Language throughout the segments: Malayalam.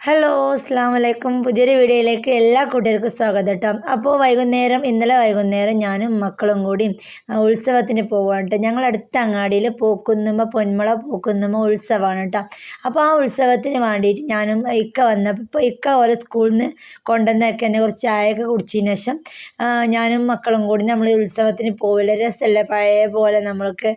ഹലോ അസ്സാം വലൈക്കും. പുതിയൊരു വീഡിയോയിലേക്ക് എല്ലാ കൂട്ടുകാർക്കും സ്വാഗതം കേട്ടോ. അപ്പോൾ ഇന്നലെ വൈകുന്നേരം ഞാനും മക്കളും കൂടി ഉത്സവത്തിന് പോവുകയാണ് കേട്ടോ. ഞങ്ങളടുത്ത അങ്ങാടിയിൽ പൊന്മുള പൂക്കുന്നുമ്മ ഉത്സവമാണ് കേട്ടോ. അപ്പോൾ ആ ഉത്സവത്തിന് വേണ്ടിയിട്ട് ഞാനും ഇക്ക വന്നപ്പോൾ ഇപ്പോൾ ഇക്ക ഓരോ സ്കൂളിൽ നിന്ന് കൊണ്ടുവന്നൊക്കെ എന്നെ കുറച്ച് ചായയൊക്കെ കുടിച്ചതിന് ശേഷം ഞാനും മക്കളും കൂടി നമ്മൾ ഉത്സവത്തിന് പോവില്ല. രസമല്ലേ പഴയ പോലെ നമ്മൾക്ക്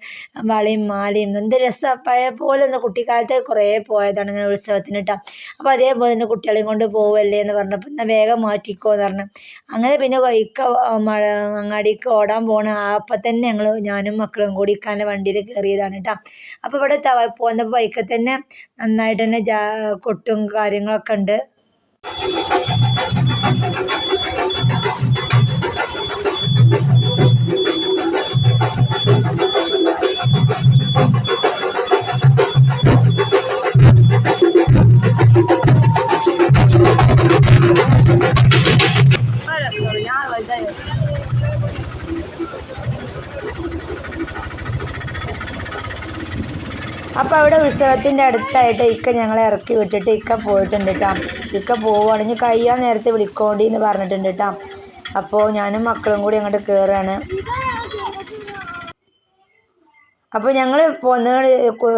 വളയും മാലയും എന്ത് രസം. പഴയ പോലെ ഒന്ന് കുട്ടിക്കാലത്ത് കുറേ പോയതാണ് ഇങ്ങനെ ഉത്സവത്തിന് കേട്ടോ. അപ്പോൾ അതേപോലെ ഇന്ന് കുട്ടികളെയും കൊണ്ട് പോവല്ലേ എന്ന് പറഞ്ഞപ്പോൾ എന്നാൽ വേഗം മാറ്റിക്കോ എന്ന് പറഞ്ഞു. അങ്ങനെ പിന്നെ ഇക്ക അങ്ങാടിക്ക് ഓടാൻ പോകണം. അപ്പം തന്നെ ഞാനും മക്കളും കൂടി ഇക്കാൻ്റെ വണ്ടിയിൽ കയറിയതാണ് കേട്ടോ. അപ്പോൾ ഇവിടെ പോകുന്നപ്പോൾ ബൈക്കിൽ തന്നെ നന്നായിട്ട് തന്നെ കൊട്ടും കാര്യങ്ങളൊക്കെ ഉണ്ട്. അപ്പോൾ അവിടെ ഉത്സവത്തിൻ്റെ അടുത്തായിട്ട് ഇക്ക ഞങ്ങളെ ഇറക്കി വിട്ടിട്ട് ഇക്ക പോയിട്ടുണ്ട് കേട്ടോ. ഇക്ക പോവുകയാണെങ്കിൽ കഴിയാൻ നേരത്തെ വിളിക്കോണ്ടി എന്ന് പറഞ്ഞിട്ടുണ്ട് കേട്ടോ. അപ്പോൾ ഞാനും മക്കളും കൂടി അങ്ങോട്ട് കയറുകയാണ്. അപ്പോൾ ഞങ്ങൾ പോകുന്നത്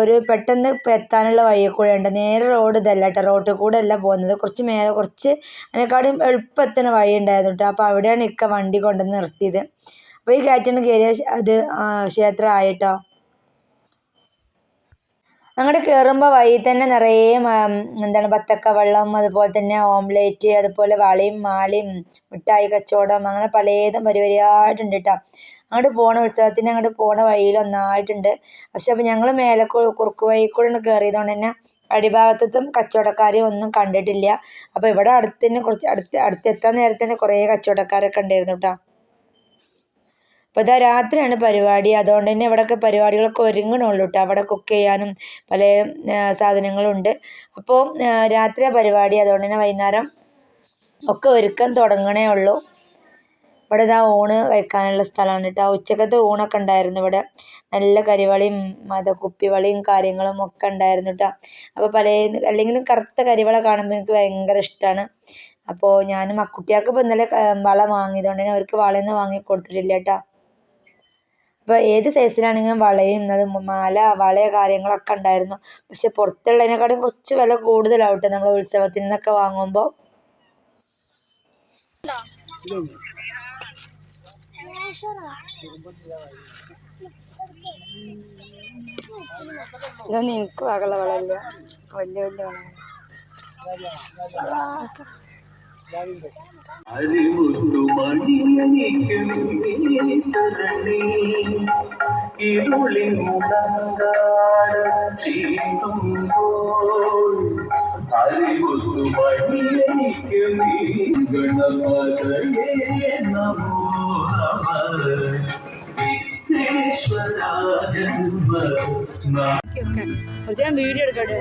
ഒരു പെട്ടെന്ന് എത്താനുള്ള വഴിയിൽ കൂടെ ഉണ്ട്. നേരെ റോഡ് ഇതല്ല കേട്ടോ, റോഡിൽ കൂടെ അല്ല പോകുന്നത്, കുറച്ച് അതിനെക്കാളും എളുപ്പത്തിന് വഴി ഉണ്ടായിരുന്നു കേട്ടോ. അപ്പോൾ അവിടെയാണ് ഇക്ക വണ്ടി കൊണ്ടുവന്ന് നിർത്തിയത്. അപ്പോൾ ഈ കയറ്റം കയറിയ അത് ക്ഷേത്രമായിട്ടോ. അങ്ങോട്ട് കയറുമ്പോൾ വഴി തന്നെ നിറയെ ബത്തക്ക വെള്ളം, അതുപോലെ തന്നെ ഓംലേറ്റ്, അതുപോലെ വളയും മാലയും മിഠായി കച്ചവടം, അങ്ങനെ പലതും പരിപാടിയായിട്ടുണ്ട് കേട്ടോ. അങ്ങോട്ട് പോണ വഴിയിൽ ഒന്നായിട്ടുണ്ട്. പക്ഷെ അപ്പോൾ ഞങ്ങൾ മേലെ കുറുക്ക് വഴി കൂടെ കയറിയതുകൊണ്ട് തന്നെ അടിഭാഗത്തും കച്ചവടക്കാരെയും ഒന്നും കണ്ടിട്ടില്ല. അപ്പോൾ ഇവിടെ അടുത്തെത്താൻ നേരത്തെ തന്നെ കുറേ കച്ചവടക്കാരൊക്കെ ഉണ്ടായിരുന്നു കേട്ടോ. അപ്പോൾ ഇതാ രാത്രിയാണ് പരിപാടി, അതുകൊണ്ട് തന്നെ ഇവിടെയൊക്കെ പരിപാടികളൊക്കെ ഒരുങ്ങണുള്ളൂ കേട്ടോ. അവിടെ കുക്ക് ചെയ്യാനും പല സാധനങ്ങളുണ്ട്. അപ്പോൾ രാത്രി പരിപാടി, അതുകൊണ്ട് തന്നെ വൈകുന്നേരം ഒക്കെ ഒരുക്കം തുടങ്ങണേ ഉള്ളൂ. ഇവിടെ ഇതാ ഊണ് കഴിക്കാനുള്ള സ്ഥലമാണ് കേട്ടോ. ഉച്ചക്കത്തെ ഊണൊക്കെ ഉണ്ടായിരുന്നു ഇവിടെ. നല്ല കരിവളിയും കുപ്പിവളിയും കാര്യങ്ങളും ഒക്കെ ഉണ്ടായിരുന്നു കേട്ടോ. അപ്പോൾ അല്ലെങ്കിലും കറുത്ത കരിവള കാണുമ്പോൾ എനിക്ക് ഭയങ്കര ഇഷ്ടമാണ്. അപ്പോൾ ഞാൻ കുട്ടികൾക്ക് ഇപ്പോൾ ഇന്നലെ വള വാങ്ങിയതുകൊണ്ട് തന്നെ അവർക്ക് വളയൊന്നും വാങ്ങി കൊടുത്തിട്ടില്ല കേട്ടോ. അപ്പോൾ ഏത് സൈസിലാണെങ്കിലും വളയും മാല വളയ കാര്യങ്ങളൊക്കെ ഉണ്ടായിരുന്നു. പക്ഷെ പുറത്തുള്ളതിനെക്കാളും കുറച്ച് വില കൂടുതലാവട്ടെ നമ്മൾ ഉത്സവത്തിൽ നിന്നൊക്കെ വാങ്ങുമ്പോൾ. ഇതൊന്നും എനിക്ക് വകയുള്ള വളമില്ല, വലിയ വലിയ വളമാണ്. ഞാൻ വീഡിയോ എടുക്കട്ടെ.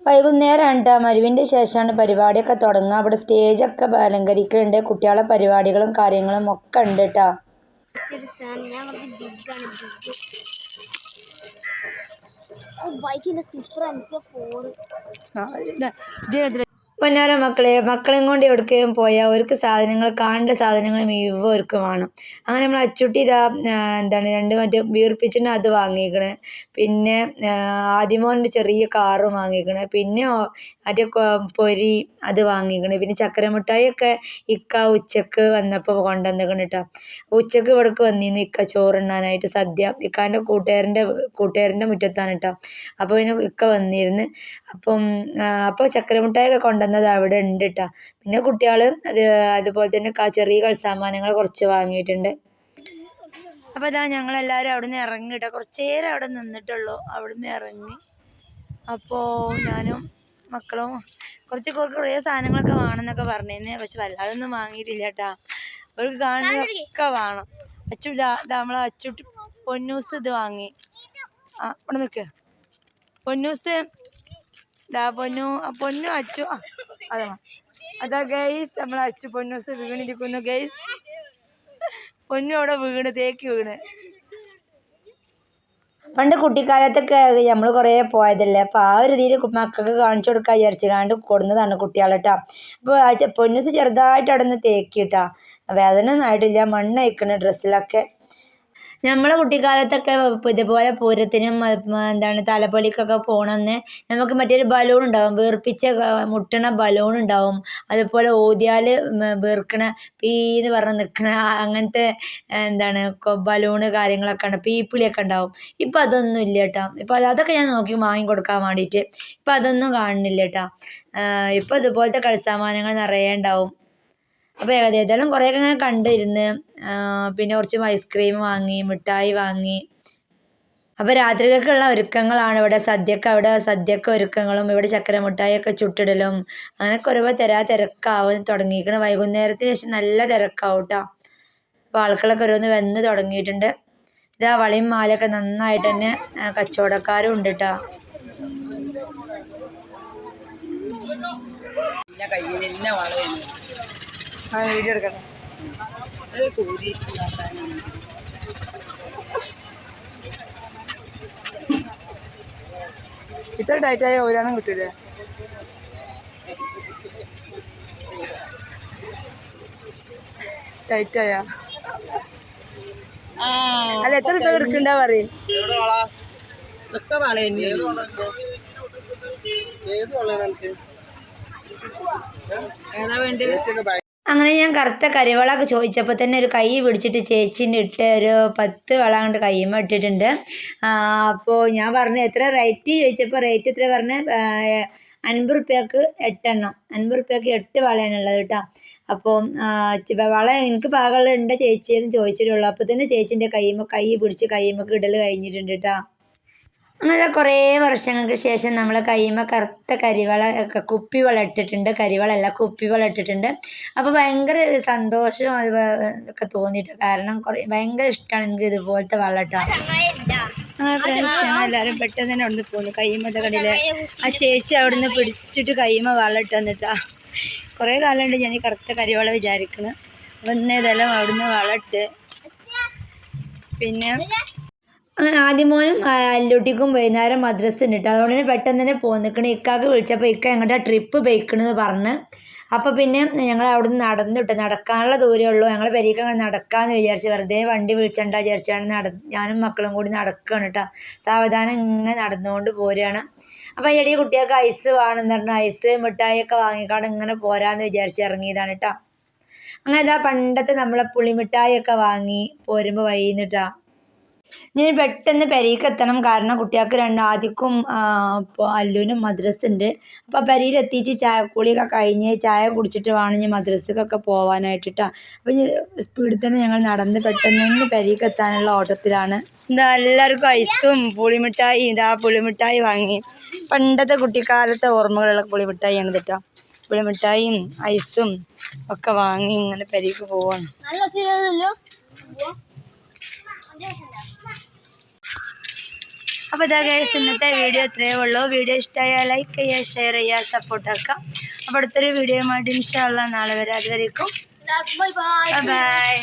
വൈകുന്നേരമാണ് കേട്ടോ. മരുവിൻ്റെ ശേഷമാണ് പരിപാടിയൊക്കെ തുടങ്ങുക. അവിടെ സ്റ്റേജൊക്കെ അലങ്കരിക്കുന്നുണ്ട്. കുട്ടികളെ പരിപാടികളും കാര്യങ്ങളും ഒക്കെ ഉണ്ട് കേട്ടോ. പൊന്നാര മക്കളെയും കൊണ്ട് എവിടേക്കും പോയാൽ അവർക്ക് സാധനങ്ങൾ കാണേണ്ട സാധനങ്ങൾ മുഴുവൻ അവർക്ക് വേണം. അങ്ങനെ നമ്മൾ അച്ചുട്ടി ഇതാ എന്താണ് 2 മറ്റേ വീർപ്പിച്ചിട്ട് അത് വാങ്ങിക്കണ്. പിന്നെ ആദിമോൻ്റെ ചെറിയ കാറ് വാങ്ങിക്കണ്. പിന്നെ മറ്റേ പൊരി അത് വാങ്ങിക്കണ്. പിന്നെ ചക്കര മിഠായിയൊക്കെ ഇക്ക ഉച്ചക്ക് വന്നപ്പോൾ കൊണ്ടുവന്നിക്കണ് കേട്ടോ. ഉച്ചക്ക് ഇവിടേക്ക് വന്നിരുന്നു ഇക്ക ചോറുണ്ണാനായിട്ട് സദ്യ. ഇക്കാൻ്റെ കൂട്ടുകാരൻ്റെ മുറ്റത്താണ് കേട്ടോ. അപ്പോൾ പിന്നെ ഇക്ക വന്നിരുന്നു. അപ്പോൾ ചക്കര മിഠായിയൊക്കെ കൊണ്ടുവന്നത് അവിടെ ഉണ്ട് കേട്ടോ. പിന്നെ കുട്ടികൾ അതുപോലെ തന്നെ ചെറിയ കളിസാമാനങ്ങൾ കുറച്ച് വാങ്ങിയിട്ടുണ്ട്. അപ്പോൾ ഇതാ ഞങ്ങളെല്ലാവരും അവിടെ നിന്ന് ഇറങ്ങി കേട്ടോ. കുറച്ച് നേരം അവിടെ നിന്നിട്ടുള്ളൂ. അവിടെ നിന്ന് ഇറങ്ങി. അപ്പോൾ ഞാനും മക്കളും കുറേ സാധനങ്ങളൊക്കെ വേണമെന്നൊക്കെ പറഞ്ഞിരുന്നു. പക്ഷെ വല്ലാതൊന്നും വാങ്ങിയിട്ടില്ല കേട്ടോ. അവർക്ക് കാണുന്നതൊക്കെ വേണം. നമ്മളെ അച്ചുട്ടി പൊന്നൂസ് ഇത് വാങ്ങി. ഇവിടെ നിൽക്കുക പൊന്നൂസ്. പൊന്നു അച്ചു അതാ ഗൈസ് നമ്മളെ അച്ചു പൊന്നൂസ് വീണിരിക്കുന്നു ഗൈസ്. പൊന്നു അവിടെ വീണ് തേക്ക് വീണ്. പണ്ട് കുട്ടിക്കാലത്തൊക്കെ നമ്മൾ കുറേ പോയതല്ലേ. അപ്പോൾ ആ ഒരു രീതിയിൽ മക്കൾക്ക് കാണിച്ചു കൊടുക്കാൻ വിചാരിച്ചുകൊണ്ട് കൊടുന്നതാണ് കുട്ടികളെട്ടാ. അപ്പോൾ പൊന്നൂസ് ചെറുതായിട്ട് അവിടെ നിന്ന് തേക്കിട്ടാ. വേദന ഒന്നും ആയിട്ടില്ല. മണ്ണ് അയക്കണ ഡ്രസ്സിലൊക്കെ. നമ്മളെ കുട്ടിക്കാലത്തൊക്കെ ഇതുപോലെ പൂരത്തിനും തലപ്പൊലിക്കൊക്കെ പോകണമെന്ന് നമുക്ക് മറ്റൊരു ബലൂൺ ഉണ്ടാവും. വീർപ്പിച്ച മുട്ടണ ബലൂൺ ഉണ്ടാവും. അതുപോലെ ഊതിയാൽ വീർക്കണ പീന്ന് പറഞ്ഞ് നിൽക്കണ അങ്ങനത്തെ ബലൂണ് കാര്യങ്ങളൊക്കെ ഉണ്ട്. പീപ്പിളിയൊക്കെ ഉണ്ടാവും. ഇപ്പം അതൊന്നും ഇല്ല കേട്ടോ. ഇപ്പം അതൊക്കെ ഞാൻ നോക്കി വാങ്ങിക്കൊടുക്കാൻ വേണ്ടിയിട്ട്. ഇപ്പം അതൊന്നും കാണുന്നില്ല കേട്ടോ. ഇപ്പം ഇതുപോലത്തെ കളിസാമാനങ്ങൾ നിറയെ ഉണ്ടാവും. അപ്പോൾ ഏതായാലും കുറേയൊക്കെ ഇങ്ങനെ കണ്ടിരുന്ന്. പിന്നെ കുറച്ച് ഐസ്ക്രീം വാങ്ങി, മിഠായി വാങ്ങി. അപ്പോൾ രാത്രിയിലേക്കുള്ള ഒരുക്കങ്ങളാണ് ഇവിടെ. സദ്യക്ക് ഒരുക്കങ്ങളും ഇവിടെ ചക്കര മിഠായിയൊക്കെ ചുട്ടിടലും അങ്ങനെയൊക്കെ ഒരുപാട് തിരക്കാവും തുടങ്ങിയിരിക്കണം. വൈകുന്നേരത്തിന് ശേഷം നല്ല തിരക്കാവും കേട്ടോ. അപ്പോൾ ആൾക്കാരൊക്കെ ഓരോന്ന് വന്ന് തുടങ്ങിയിട്ടുണ്ട്. ഇതാ വളയും മാലയൊക്കെ നന്നായിട്ട് തന്നെ കച്ചവടക്കാരും ഉണ്ട് കേട്ടോ. വീഡിയോ എടുക്കണം. ഇത്ര ടൈറ്റായ ഒരാളും കിട്ടൂലേ? ടൈറ്റായ അല്ല എത്ര രൂപ എടുക്കണ്ടാ പറയും. ഏതാ വേണ്ടി? അങ്ങനെ ഞാൻ കറുത്ത കരിവളൊക്കെ ചോദിച്ചപ്പോൾ തന്നെ ഒരു കൈ പിടിച്ചിട്ട് ചേച്ചീൻ്റെ ഇട്ട് ഒരു 10 വള കൊണ്ട് കൈമ്മ ഇട്ടിട്ടുണ്ട്. അപ്പോൾ ഞാൻ പറഞ്ഞു എത്ര റേറ്റ് ചോദിച്ചപ്പോൾ റേറ്റ് എത്ര പറഞ്ഞ് 50 റുപ്യക്ക് 8 എണ്ണം. 50 റുപ്യക്ക് 8 വളയാണുള്ളത് കേട്ടോ. അപ്പോൾ വള എനിക്ക് പാകമുണ്ട് ചേച്ചിയെന്ന് ചോദിച്ചിട്ടുള്ളൂ. അപ്പോൾ തന്നെ ചേച്ചീൻ്റെ കൈ പിടിച്ച് കൈമ്മക്ക് ഇടൽ കഴിഞ്ഞിട്ടുണ്ട് കേട്ടോ. അങ്ങനെ കുറേ വർഷങ്ങൾക്ക് ശേഷം നമ്മൾ കൈമ കറുത്ത കരിവള കുപ്പിവള ഇട്ടിട്ടുണ്ട്. കരിവളല്ല കുപ്പിവള ഇട്ടിട്ടുണ്ട്. അപ്പോൾ ഭയങ്കര സന്തോഷവും ഒക്കെ തോന്നിയിട്ട്. കാരണം ഭയങ്കര ഇഷ്ടമാണ് എനിക്ക് ഇതുപോലത്തെ വള ഇട്ടാ. അങ്ങനെ ഫ്രണ്ട്സ് ഞങ്ങളെല്ലാവരും പെട്ടെന്ന് തന്നെ അവിടുന്ന് പോന്നു. കൈമത്തെ കടയിൽ ആ ചേച്ചി അവിടുന്ന് പിടിച്ചിട്ട് കൈമ വള ഇട്ട് തന്നിട്ടാ. കുറേ കാലമുണ്ട് ഞാൻ ഈ കറുത്ത കരിവള വിചാരിക്കുന്നത്. അപ്പോൾ ഇന്നേതെല്ലാം അവിടുന്ന് വള ഇട്ട്. പിന്നെ അങ്ങനെ ആദ്യമോനും അല്ലൂട്ടിക്കും വൈകുന്നേരം മദ്രസ ഉണ്ട് കേട്ടോ. അതുകൊണ്ട് തന്നെ പെട്ടെന്ന് തന്നെ പോന്നിക്കണ്. ഇക്കാക്ക് വിളിച്ചപ്പോൾ ഇക്ക ഞങ്ങളുടെ ട്രിപ്പ് ബൈക്കണെന്ന് പറഞ്ഞ്. അപ്പോൾ പിന്നെ ഞങ്ങൾ അവിടെ നിന്ന് നടന്നിട്ട് നടക്കാനുള്ള ദൂരമേ ഉള്ളൂ. ഞങ്ങൾ പെരീക്ക് അങ്ങനെ നടക്കാമെന്ന് വിചാരിച്ച് വെറുതെ വണ്ടി വിളിച്ചണ്ട വിചാരിച്ചാണ് ഞാനും മക്കളും കൂടി നടക്കുകയാണ് കേട്ടോ. സാവധാനം ഇങ്ങനെ നടന്നുകൊണ്ട് പോരുകയാണ്. അപ്പോൾ അതിൻ്റെ കുട്ടികൾക്ക് ഐസ് വേണമെന്ന് പറഞ്ഞാൽ ഐസ് മിഠായിയൊക്കെ വാങ്ങിക്കാണ്ട് ഇങ്ങനെ പോരാന്ന് വിചാരിച്ച് ഇറങ്ങിയതാണ് കേട്ടോ. അങ്ങനെ ഇതാ പണ്ടത്തെ നമ്മളെ പുളിമിഠായിയൊക്കെ വാങ്ങി പോരുമ്പോൾ വൈകുന്നിട്ടാ. ഞാൻ പെട്ടെന്ന് പെരീക്ക് എത്തണം. കാരണം കുട്ടികൾക്ക് ആദ്യക്കും അല്ലുവിനും മദ്രസ ഉണ്ട്. അപ്പോൾ പെരിയിലെത്തിയിട്ട് കുളിയൊക്കെ കഴിഞ്ഞ് ചായ കുടിച്ചിട്ട് വേണം ഞാൻ മദ്രസക്കൊക്കെ പോകാനായിട്ടാ. അപ്പോൾ സ്പീഡിൽ തന്നെ ഞങ്ങൾ നടന്ന് പെട്ടെന്ന് പെരീക്ക് എത്താനുള്ള ഓട്ടത്തിലാണ്. എന്താ എല്ലാവർക്കും ഐസും പുളിമിഠായി. പുളിമിഠായി വാങ്ങി. പണ്ടത്തെ കുട്ടിക്കാലത്തെ ഓർമ്മകളുള്ള പുളിമിഠായിയാണ് കേട്ടോ. പുളിമിഠായിയും ഐസും ഒക്കെ വാങ്ങി ഇങ്ങനെ പെരീക്ക് പോവാണ്. അപ്പോൾ ഇതാ ഗൈസ് ഇന്നത്തെ വീഡിയോ ഇത്രയേ ഉള്ളൂ. വീഡിയോ ഇഷ്ടമായാൽ ലൈക്ക് ചെയ്യുക, ഷെയർ ചെയ്യുക, സപ്പോർട്ടാക്കാം. അപ്പോൾ അടുത്തൊരു വീഡിയോയുമായിട്ട് ഇൻഷാ അല്ലാഹ് നാളെ വരാം. അതുവരേക്കും ബൈ ബൈ.